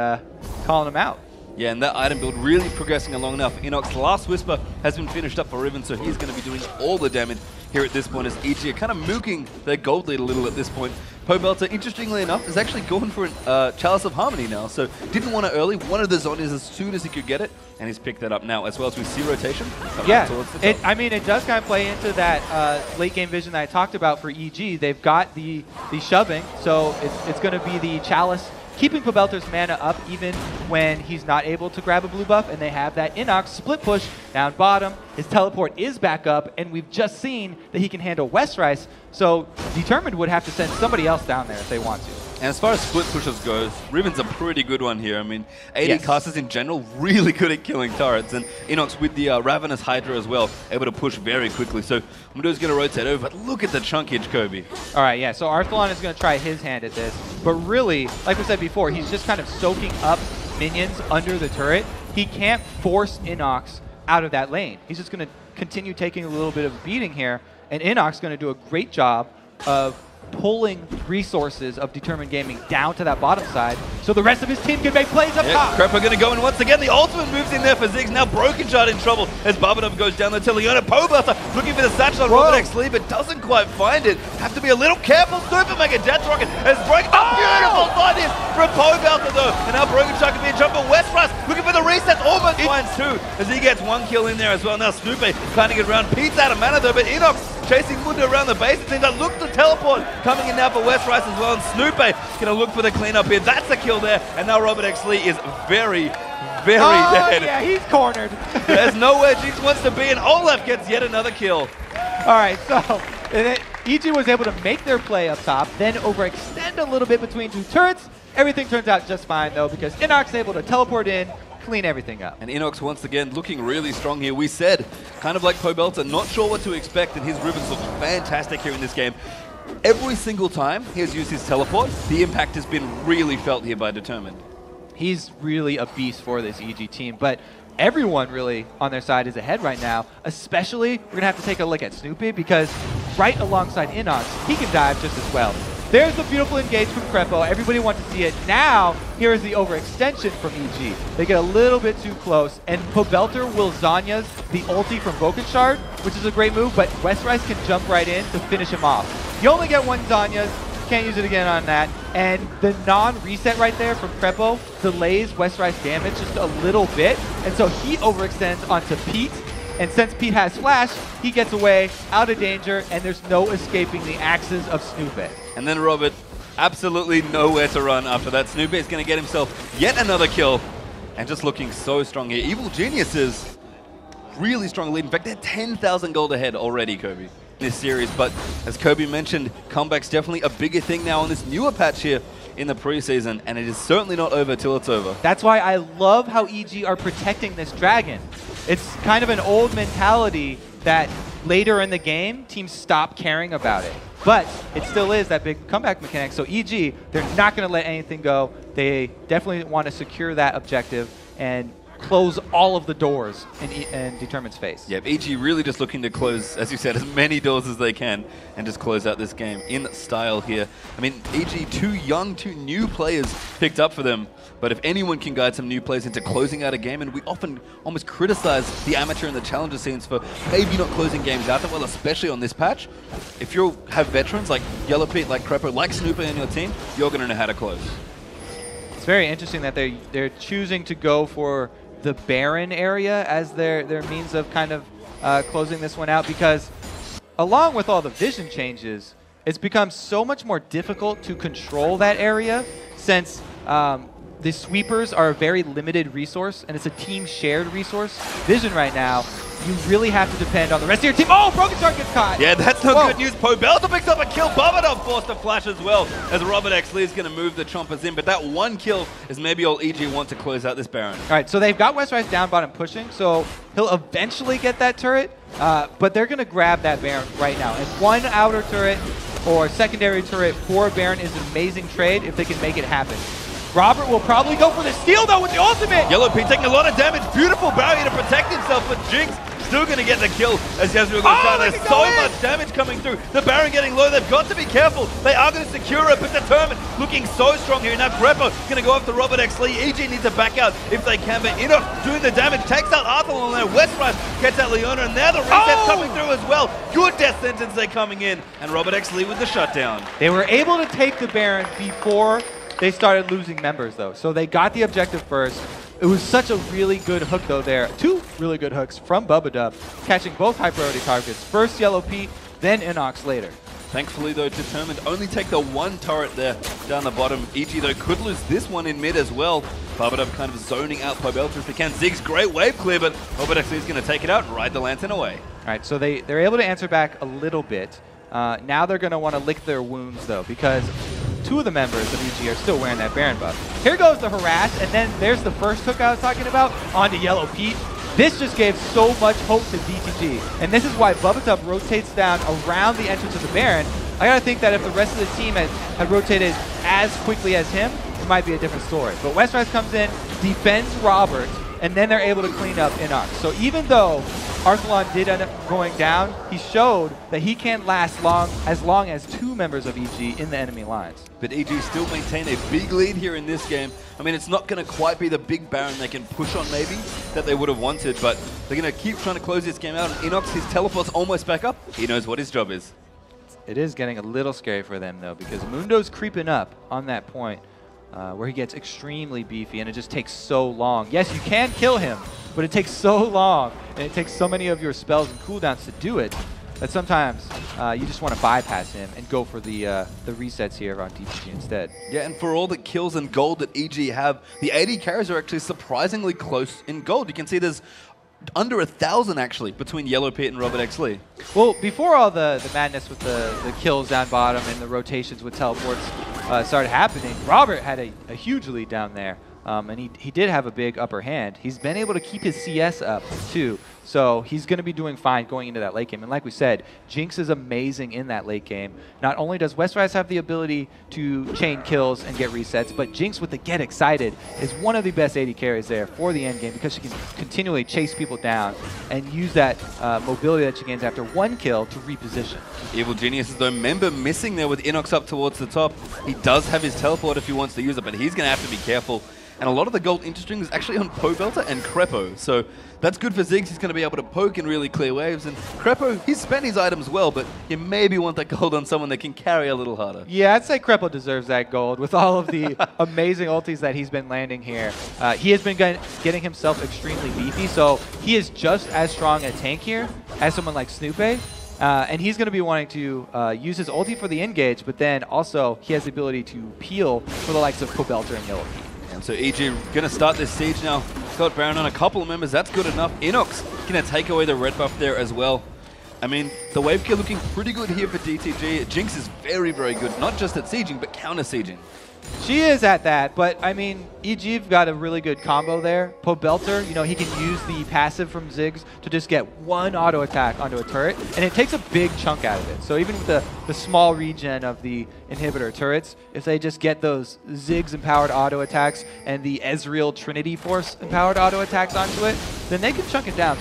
calling him out. Yeah, and that item build really progressing along now for Inox. Last Whisper has been finished up for Riven, so he's going to be doing all the damage here at this point as EG are kind of mooking their gold lead a little at this point. Pobelter, interestingly enough, is actually going for a Chalice of Harmony now. So didn't want it early, wanted the Zhonya's as soon as he could get it, and he's picked that up now, as well as we see rotation. Yeah, I mean, it does kind of play into that late game vision that I talked about for EG. They've got the shoving, so it's going to be the Chalice keeping Pobelter's mana up even when he's not able to grab a blue buff, and they have that Inox split push down bottom. His teleport is back up, and we've just seen that he can handle Westrice, so Determined would have to send somebody else down there if they want to. And as far as split pushes goes, Riven's a pretty good one here. I mean, AD Yes. casters in general, really good at killing turrets. And Inox with the Ravenous Hydra as well, able to push very quickly. So Mundo's going to rotate over, but look at the chunkage, Kobe. All right, yeah, so Arthalon is going to try his hand at this. But really, like we said before, he's just kind of soaking up minions under the turret. He can't force Inox out of that lane. He's just going to continue taking a little bit of a beating here. And Inox is going to do a great job of pulling resources of Determined Gaming down to that bottom side so the rest of his team can make plays up top. Crepper going to go in once again. The ultimate moves in there for Ziggs. Now Broken Shard in trouble as Barbadov goes down there to Leona. Pobelter looking for the satchel on Robert X Lee, but doesn't quite find it. Have to be a little careful. Super Mega Death Rocket has broken. Oh, beautiful finding from Pobelter though. And now Broken Shard can be a jump for Westrice looking for the reset. Almost finds two as he gets one kill in there as well. Now Snoopy trying to get around. Pete's out of mana though, but Inox chasing Mundo around the base. It seems like look the teleport coming in now for Westrice as well. And Snoopy going to look for the cleanup here. That's a kill there. And now Robert X Lee is very dead. Yeah, he's cornered. There's nowhere Jinx wants to be, and Olaf gets yet another kill. All right, so EG was able to make their play up top, then overextend a little bit between two turrets. Everything turns out just fine, though, because Inox is able to teleport in, clean everything up. And Inox once again looking really strong here. We said, kind of like Pobelter, not sure what to expect, and his Rivens look fantastic here in this game. Every single time he has used his teleport, the impact has been really felt here by Determined. He's really a beast for this EG team, but everyone really on their side is ahead right now. Especially, we're going to have to take a look at Snoopy because right alongside Inox, he can dive just as well. There's the beautiful engage from Krepo. Everybody wants to see it. Now, here is the overextension from EG. They get a little bit too close, and Pobelter will Zhonya's the ulti from Broken Shard, which is a great move, but Westrice can jump right in to finish him off. You only get one Zhonya's. Can't use it again on that. And the non-reset right there from Krepo delays Westrice damage just a little bit. And so he overextends onto Pete. And since Pete has Flash, he gets away, out of danger, and there's no escaping the axes of Snoopy. And then Robert, absolutely nowhere to run after that. Snoopy is going to get himself yet another kill. And just looking so strong here. Evil Geniuses, really strong lead. In fact, they're 10,000 gold ahead already, Kobe, this series. But as Kobe mentioned, comeback's definitely a bigger thing now on this newer patch here in the preseason, and it is certainly not over till it's over. That's why I love how EG are protecting this dragon. It's kind of an old mentality that later in the game, teams stop caring about it. But it still is that big comeback mechanic. So EG, they're not going to let anything go. They definitely want to secure that objective and close all of the doors in Determined's face. Yeah, EG really just looking to close, as you said, as many doors as they can and just close out this game in style here. I mean, EG, two new players picked up for them, but if anyone can guide some new players into closing out a game, and we often almost criticize the amateur and the challenger scenes for maybe not closing games out that well, especially on this patch. If you have veterans like Yellow Pete, like Krepo, like Snoopy on your team, you're going to know how to close. It's very interesting that they're choosing to go for the Baron area as their means of kind of closing this one out, because along with all the vision changes, it's become so much more difficult to control that area since the sweepers are a very limited resource and it's a team shared resource. Vision right now, you really have to depend on the rest of your team. Oh, Broken Shard gets caught. Yeah, that's not good news. Pobelter picks up a kill. Barbadov forced a flash as well as Robert X Lee is going to move the Chompers in. But that one kill is maybe all EG want to close out this Baron. All right, so they've got Westrice down bottom pushing, so he'll eventually get that turret. But they're going to grab that Baron right now. And one outer turret or secondary turret for Baron is an amazing trade if they can make it happen. Robert will probably go for the steal, though, with the ultimate. Yellow Pete taking a lot of damage. Beautiful barrier to protect himself, but Jinx still going to get the kill as Yasuo goes down. There's so much damage coming through. The Baron getting low. They've got to be careful. They are going to secure it, but Determined looking so strong here. Now Grepo going to go after Robert X. Lee. EG needs to back out if they can, but Enoch doing the damage. Takes out Arthur on there. Westrise gets out Leona, and now the reset's coming through as well. Good death sentence they're coming in, and Robert X. Lee with the shutdown. They were able to take the Baron before they started losing members, though. So they got the objective first. It was such a really good hook, though, there. 2 really good hooks from Bubba, catching both high priority targets. First Yellow Pete, then Inox later. Thankfully, though, Determined only take the 1 turret there down the bottom. EG, though, could lose this one in mid as well. Bubba kind of zoning out Pobelter as they can. Ziggs, great wave clear, but Robert X. Lee's going to take it out and ride the Lantern away. All right, so they're able to answer back a little bit. Now they're going to want to lick their wounds, though, because 2 of the members of EG are still wearing that Baron buff. Here goes the harass, and then there's the first hook I was talking about onto Yellow Pete. This just gave so much hope to DTG, and this is why Bubba rotates down around the entrance of the Baron. I gotta think that if the rest of the team had rotated as quickly as him, it might be a different story. But Westrise comes in, defends Robert, and then they're able to clean up Inox. So even though Arthalon did end up going down, he showed that he can last as long as 2 members of EG in the enemy lines. But EG still maintain a big lead here in this game. I mean, it's not going to quite be the big Baron they can push on maybe that they would have wanted, but they're going to keep trying to close this game out. And Inox, his teleport's almost back up. He knows what his job is. It is getting a little scary for them, though, because Mundo's creeping up on that point where he gets extremely beefy, and it just takes so long. Yes, you can kill him, but it takes so long, and it takes so many of your spells and cooldowns to do it, that sometimes you just want to bypass him and go for the resets here on DTG instead. Yeah, and for all the kills and gold that EG have, the AD carries are actually surprisingly close in gold. You can see there's under 1,000 actually between Yellow Pete and Robert X. Lee. Well, before all the madness with the kills down bottom and the rotations with teleports started happening, Robert had a huge lead down there. And he did have a big upper hand. He's been able to keep his CS up, too. So he's going to be doing fine going into that late game. And like we said, Jinx is amazing in that late game. Not only does Westrise have the ability to chain kills and get resets, but Jinx with the Get Excited is one of the best AD carries there for the end game because she can continually chase people down and use that mobility that she gains after 1 kill to reposition. Evil Genius is though member missing there with Inox up towards the top. He does have his teleport if he wants to use it, but he's going to have to be careful. And a lot of the gold interesting is actually on Pobelter and Crepo. So that's good for Ziggs. He's going to be able to poke and really clear waves. And Crepo, he's spent his items well, but you maybe want that gold on someone that can carry a little harder. Yeah, I'd say Crepo deserves that gold with all of the amazing ultis that he's been landing here. He has been getting himself extremely beefy, so he is just as strong a tank here as someone like Snoopy. And he's going to be wanting to use his ulti for the engage, but then also he has the ability to peel for the likes of Pobelter and Yellow Pete. And so EG going to start this siege now. Got Baron on a couple of members. That's good enough. Inox going to take away the red buff there as well. I mean, the wave gear looking pretty good here for DTG. Jinx is very, very good, not just at sieging, but counter-sieging. She is at that, but I mean, EG've got a really good combo there. Pobelter, you know, he can use the passive from Ziggs to just get 1 auto attack onto a turret, and it takes a big chunk out of it. So even with the small regen of the inhibitor turrets, if they just get those Ziggs empowered auto attacks and the Ezreal Trinity Force empowered auto attacks onto it, then they can chunk it down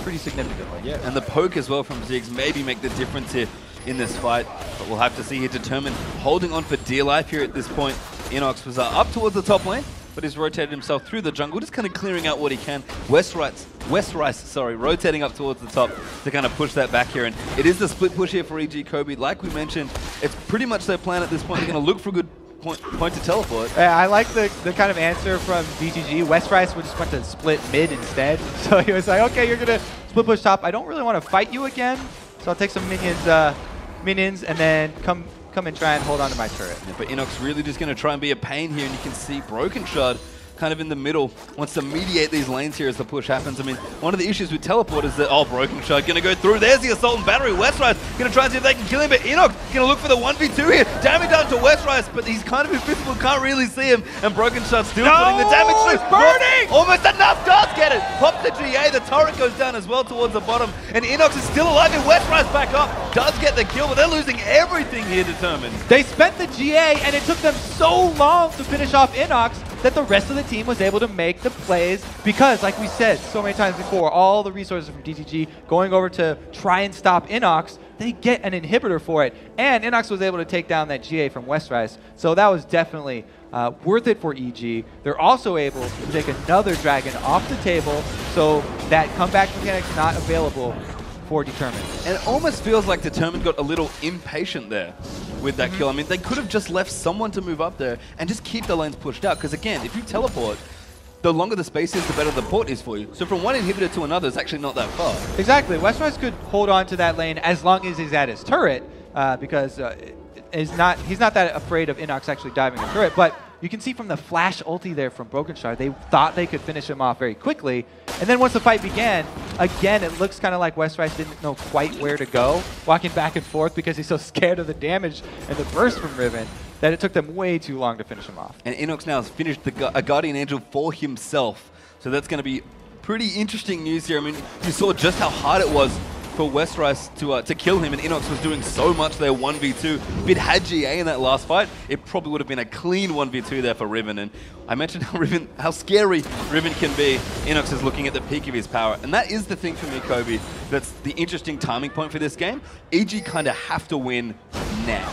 pretty significantly. Yeah, and the poke as well from Ziggs maybe make the difference here in this fight, but we'll have to see here. Determined holding on for dear life here at this point. Inox was up towards the top lane, but he's rotated himself through the jungle, just kind of clearing out what he can. Westrise, rotating up towards the top to kind of push that back here, and it is the split push here for EG Kobe. Like we mentioned, it's pretty much their plan at this point. They're going to look for a good point to teleport. Yeah, I like the kind of answer from DTG. Westrise just went to split mid instead, so he was like, okay, you're going to split push top. I don't really want to fight you again, so I'll take some minions and then come and try and hold on to my turret. Yeah, but Inox really just going to try and be a pain here, and you can see Broken Shard kind of in the middle, wants to mediate these lanes here as the push happens. I mean, one of the issues with teleport is that, Broken Shard going to go through. There's the Assault and Battery. Westrise going to try and see if they can kill him, but Inox going to look for the 1v2 here. Damage down to Westrise, but he's kind of invisible, can't really see him, and Broken Shard still putting the damage through. It's burning! Almost enough, does get it. Pops the GA, the turret goes down as well towards the bottom, and Inox is still alive, and Westrise back up, does get the kill, but they're losing everything here, Determined. They spent the GA, and it took them so long to finish off Inox that the rest of the team was able to make the plays because, like we said so many times before, all the resources from DTG going over to try and stop Inox, they get an inhibitor for it. And Inox was able to take down that GA from Westrise. So that was definitely worth it for EG. They're also able to take another dragon off the table, so that comeback mechanic's not available for Determined. And it almost feels like Determined got a little impatient there with that kill. I mean, they could have just left someone to move up there and just keep the lanes pushed out. Because again, if you teleport, the longer the space is, the better the port is for you. So from one inhibitor to another, it's actually not that far. Exactly. Westrise could hold on to that lane as long as he's at his turret, because he's not that afraid of Inox actually diving a turret. But you can see from the flash ulti there from Broken Shard, they thought they could finish him off very quickly. And then once the fight began, again, it looks kind of like Westrise didn't know quite where to go, walking back and forth because he's so scared of the damage and the burst from Riven that it took them way too long to finish him off. And Inox now has finished a Guardian Angel for himself. So that's going to be pretty interesting news here. I mean, you saw just how hard it was for Westrise to kill him, and Inox was doing so much there 1v2. If it had GA in that last fight, it probably would have been a clean 1v2 there for Riven. And I mentioned how scary Riven can be. Inox is looking at the peak of his power. And that is the thing for me, Kobe, that's the interesting timing point for this game. EG kind of have to win now.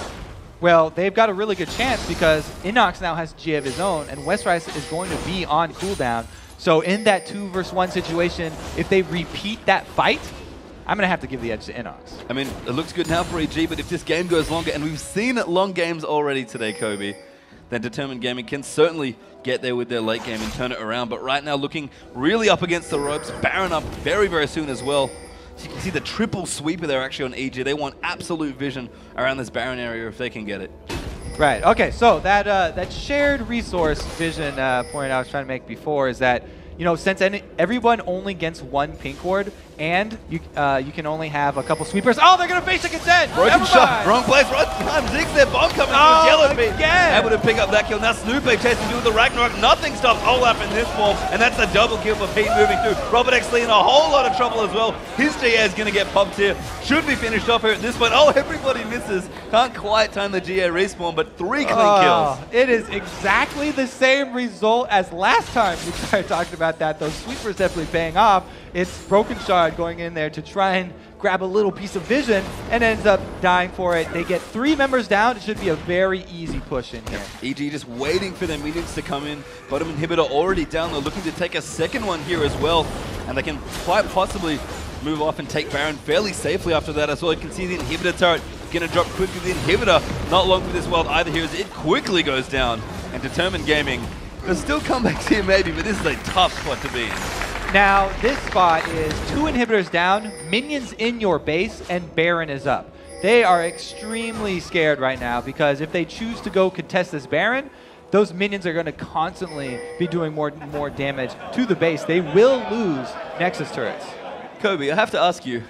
Well, they've got a really good chance because Inox now has GA of his own, and Westrise is going to be on cooldown. So in that 2 versus 1 situation, if they repeat that fight, I'm going to have to give the edge to Inox. I mean, it looks good now for EG, but if this game goes longer, and we've seen it long games already today, Kobe, then Determined Gaming can certainly get there with their late game and turn it around. But right now, looking really up against the ropes, Baron up very, very soon as well. So you can see the triple sweeper there actually on EG. They want absolute vision around this Baron area if they can get it. Right, okay, so that shared resource vision point I was trying to make before is that, you know, since everyone only gets 1 pink ward, and you can only have a couple sweepers. Oh, they're gonna basic it dead! Broken Shard, wrong place, right time. Ziggs their bomb coming through Yellowpete. Again. Able to pick up that kill. Now Snoop chasing through with the Ragnarok. Nothing stops Olaf in this form, and that's a double kill for Pete moving through. Robert X Lee in a whole lot of trouble as well. His GA is gonna get popped here. Should be finished off here at this point. Oh, everybody misses. Can't quite time the GA respawn, but 3 clean kills. It is exactly the same result as last time we started talking about that. Those sweepers definitely paying off. It's Broken Shard going in there to try and grab a little piece of vision and ends up dying for it. They get 3 members down. It should be a very easy push in here. EG just waiting for their minions to come in. Bottom inhibitor already down. They're looking to take a second one here as well. And they can quite possibly move off and take Baron fairly safely after that as well. You can see the inhibitor turret going to drop quickly. The inhibitor not long for this world either here as it quickly goes down. And Determined Gaming, there's still comebacks here maybe, but this is a tough spot to be in. Now, this spot is 2 inhibitors down, minions in your base, and Baron is up. They are extremely scared right now because if they choose to go contest this Baron, those minions are going to constantly be doing more damage to the base. They will lose Nexus turrets. Kobe, I have to ask you,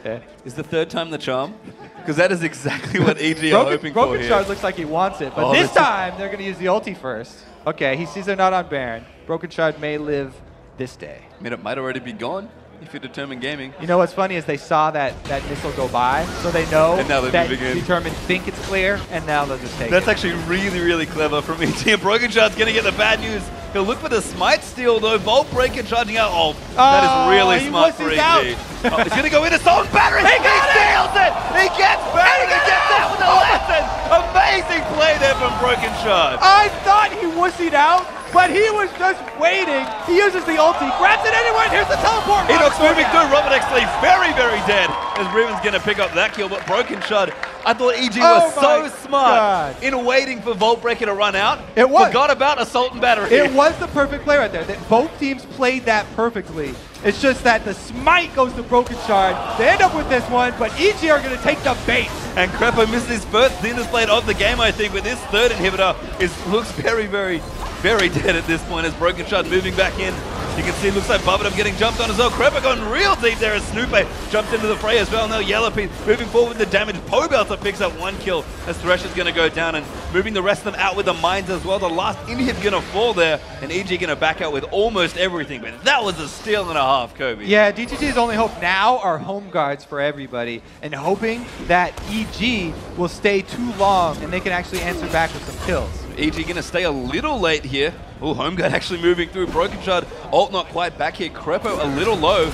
is the 3rd time the charm? Because that is exactly what EG are hoping for here. Broken Shard looks like he wants it, but this time they're going to use the ulti first. Okay, he sees they're not on Baron. Broken Shard may live this day. I mean, it might already be gone if you're Determined Gaming. You know what's funny is they saw that missile go by, so they know that Determined think it's clear, and now they'll just take it. That's actually really, really clever from EG. And Broken Shard's going to get the bad news. He'll look for the smite steal though. Volt Breaker charging out. Oh, that is really smart for EG. He's going to go in Assault Battery. He steals it. He gets back. He gets that with a lesson. Amazing play there from Broken Shard. I thought he wussied out, but he was just waiting. He uses the ulti, grabs it anyway, and here's the teleport. Inox moving through. Robert X Lee very, very dead as Riven's going to pick up that kill, but Broken Shard, I thought EG was so smart in waiting for Volt Breaker to run out. It was. Forgot about Assault and Battery. It was the perfect play right there. Both teams played that perfectly. It's just that the smite goes to Broken Shard. They end up with this one, but EG are going to take the bait. And Krepo missed his first Zenith Blade of the game, I think, but this 3rd inhibitor looks very, very, very dead at this point as Broken Shard moving back in. You can see it looks like Bubblegum getting jumped on as well. Krepo going real deep there as Snoopy jumped into the fray as well. Now Yellowpete moving forward with the damage. Pobelter picks up 1 kill as Thresher's going to go down and moving the rest of them out with the mines as well. The last inhib going to fall there and EG going to back out with almost everything. But that was a steal and a half, Kobe. Yeah, DTG's only hope now are home guards for everybody and hoping that EG will stay too long and they can actually answer back with some kills. EG going to stay a little late here. Oh, Home Guard actually moving through. Broken Shard, ult not quite back here. Krepo a little low.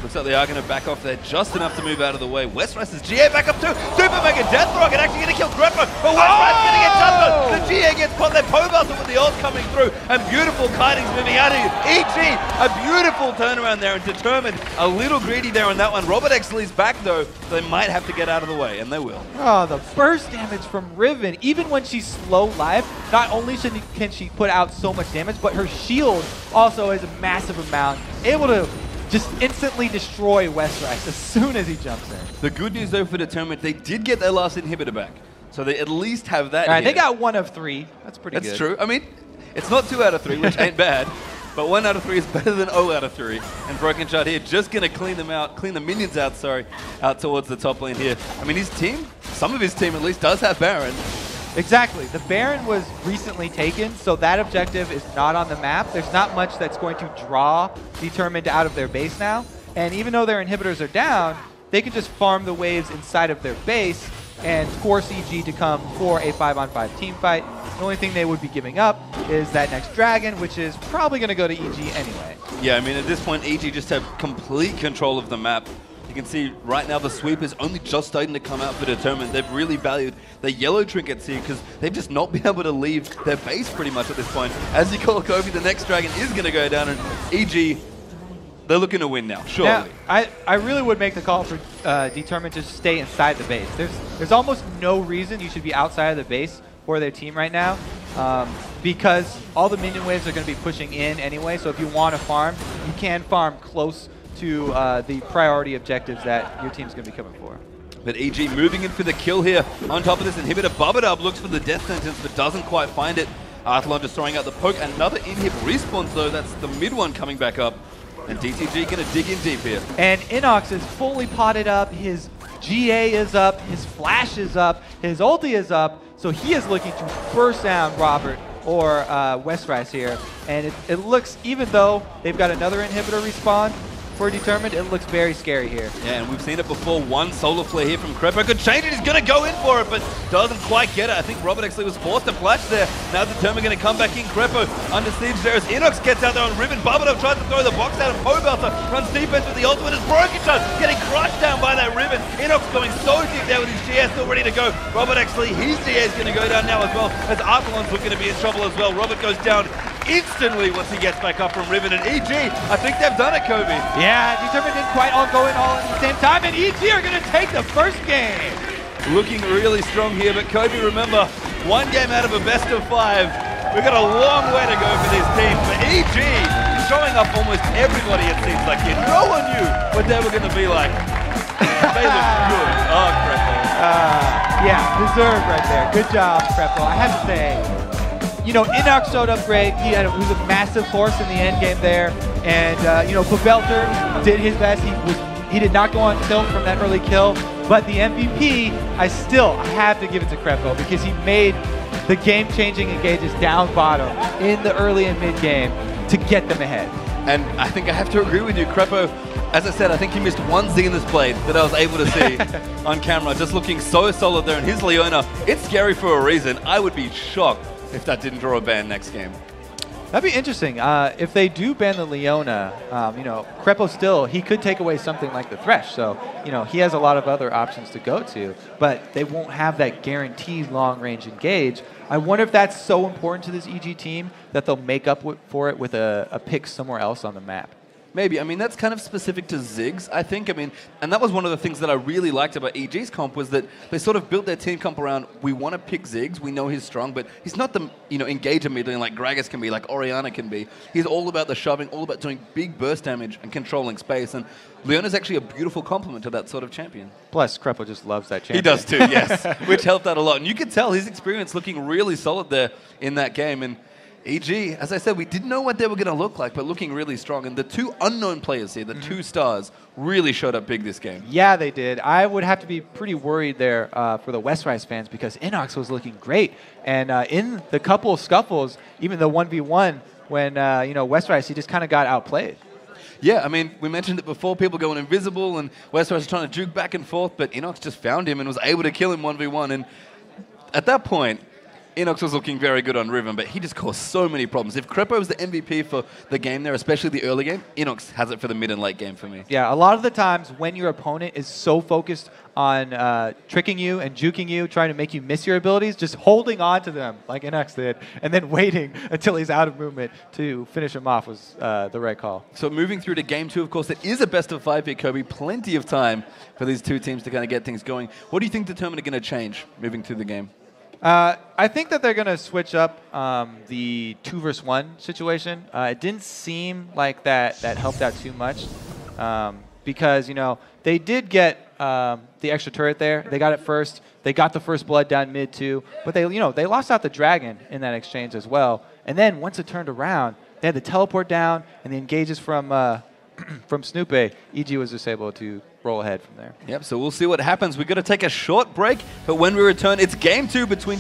Looks like they are going to back off there just enough to move out of the way. Westrice's GA back up too. Super Mega Death Rocket actually going to kill Krepo, but Westrice going to get touched. The GA gets caught there. Pobelter with the ult coming through, and beautiful kitings moving out of you. EG, a beautiful turnaround there, and Determined a little greedy there on that one. Robert Exley's back though, so they might have to get out of the way, and they will. Oh, the burst damage from Riven, even when she's slow life, not only can she put out so much damage, but her shield also is a massive amount, able to just instantly destroy Westrice as soon as he jumps in. The good news though for Determined, they did get their last inhibitor back. So they at least have that. All right, they got 1 of 3. That's pretty good. That's true. I mean, it's not 2 out of 3, which ain't bad. But 1 out of 3 is better than 0 out of 3. And Broken Shard here just going to clean them out, clean the minions out, out towards the top lane here. I mean, his team, some of his team at least, does have Baron. Exactly. The Baron was recently taken, so that objective is not on the map. There's not much that's going to draw Determined out of their base now. And even though their inhibitors are down, they can just farm the waves inside of their base and force EG to come for a 5-on-5 team fight. The only thing they would be giving up is that next dragon, which is probably going to go to EG anyway. Yeah, I mean, at this point, EG just have complete control of the map. You can see right now the sweep is only just starting to come out for Determined. They've really valued the yellow trinkets here because they've just not been able to leave their base pretty much at this point. As you call Kobe, the next dragon is going to go down, and EG, they're looking to win now, surely. Now, I really would make the call for Determined to stay inside the base. There's almost no reason you should be outside of the base for their team right now because all the minion waves are going to be pushing in anyway, so if you want to farm, you can farm close to the priority objectives that your team's going to be coming for. But EG moving in for the kill here. On top of this inhibitor, Bubadub looks for the death sentence but doesn't quite find it. Athlon just throwing out the poke. Another inhib respawns though. That's the mid one coming back up. And DTG going to dig in deep here. And Inox is fully potted up. His GA is up. His flash is up. His ulti is up. So he is looking to burst down Robert or Westrice here. And it looks, even though they've got another inhibitor respawn for Determined, it looks very scary here. Yeah, and we've seen it before. One solar flare here from Krepo. Could change it. He's going to go in for it, but doesn't quite get it. I think Robert actually was forced to flash there. Now Determined going to come back in. Krepo under siege there as Inox gets out there on Riven. Bubadub tries to throw the box out, and Pobelter runs defense with the ultimate. Is Broken Shard getting crushed down by that Riven. Inox going so deep there with his GS still ready to go. Robert actually, his GS is going to go down now as well, as Arthalon's looking to be in trouble as well. Robert goes down instantly once he gets back up from Riven, and EG, I think they've done it, Kobe. Yeah, Determined didn't quite all go in all at the same time, and EG are going to take the first game. Looking really strong here, but Kobe, remember, 1 game out of a best of 5. We've got a long way to go for this team. But EG showing up almost everybody, it seems like here. No one knew what they were going to be like. They look good. Oh, Krepo. Yeah, deserved right there. Good job, Krepo. I have to say, you know, Inox showed up great. He was a massive force in the end game there. And, you know, Pobelter did his best. He did not go on tilt from that early kill. But the MVP, I have to give it to Krepo because he made the game-changing engages down bottom in the early and mid-game to get them ahead. And I think I have to agree with you, Krepo. As I said, I think he missed one Zenith blade that I was able to see on camera, just looking so solid there. And his Leona, it's scary for a reason. I would be shocked if that didn't draw a ban next game. That'd be interesting. If they do ban the Leona, you know, Krepo still, he could take away something like the Thresh. So, you know, he has a lot of other options to go to, but they won't have that guaranteed long-range engage. I wonder if that's so important to this EG team that they'll make up for it with a pick somewhere else on the map. Maybe. I mean, that's kind of specific to Ziggs, I think. I mean, and that was one of the things that I really liked about EG's comp was that they sort of built their team comp around, we want to pick Ziggs, we know he's strong, but he's not the, you know, engager middling like Gragas can be, like Orianna can be. He's all about the shoving, all about doing big burst damage and controlling space, and Leona's actually a beautiful complement to that sort of champion. Plus, Krepo just loves that champion. He does too, yes, which helped out a lot. And you could tell his experience looking really solid there in that game, and EG, as I said, we didn't know what they were going to look like, but looking really strong. And the two unknown players here, the two stars, really showed up big this game. Yeah, they did. I would have to be pretty worried there for the Westrice fans because Inox was looking great. And in the couple of scuffles, even the 1v1, when, you know, Westrice, he just kind of got outplayed. Yeah, I mean, we mentioned it before, people going invisible, and Westrice was trying to juke back and forth, but Inox just found him and was able to kill him 1v1. And at that point, Enox was looking very good on Riven, but he just caused so many problems. If Krepo was the MVP for the game there, especially the early game, Enox has it for the mid and late game for me. Yeah, a lot of the times when your opponent is so focused on tricking you and juking you, trying to make you miss your abilities, just holding on to them like Enox did, and then waiting until he's out of movement to finish him off was the right call. So moving through to game 2, of course, it is a best of 5 here, Kobe. Plenty of time for these two teams to kind of get things going. What do you think the tournament are going to change moving through the game? I think that they're going to switch up the 2 versus 1 situation. It didn't seem like that helped out too much because, you know, they did get the extra turret there. They got it first. They got the first blood down mid too. But they, you know, they lost out the dragon in that exchange as well. And then once it turned around, they had the teleport down and the engages from from Snoopy. EG was just able to roll ahead from there. Yep, so we'll see what happens. We're going to take a short break, but when we return, it's game 2 between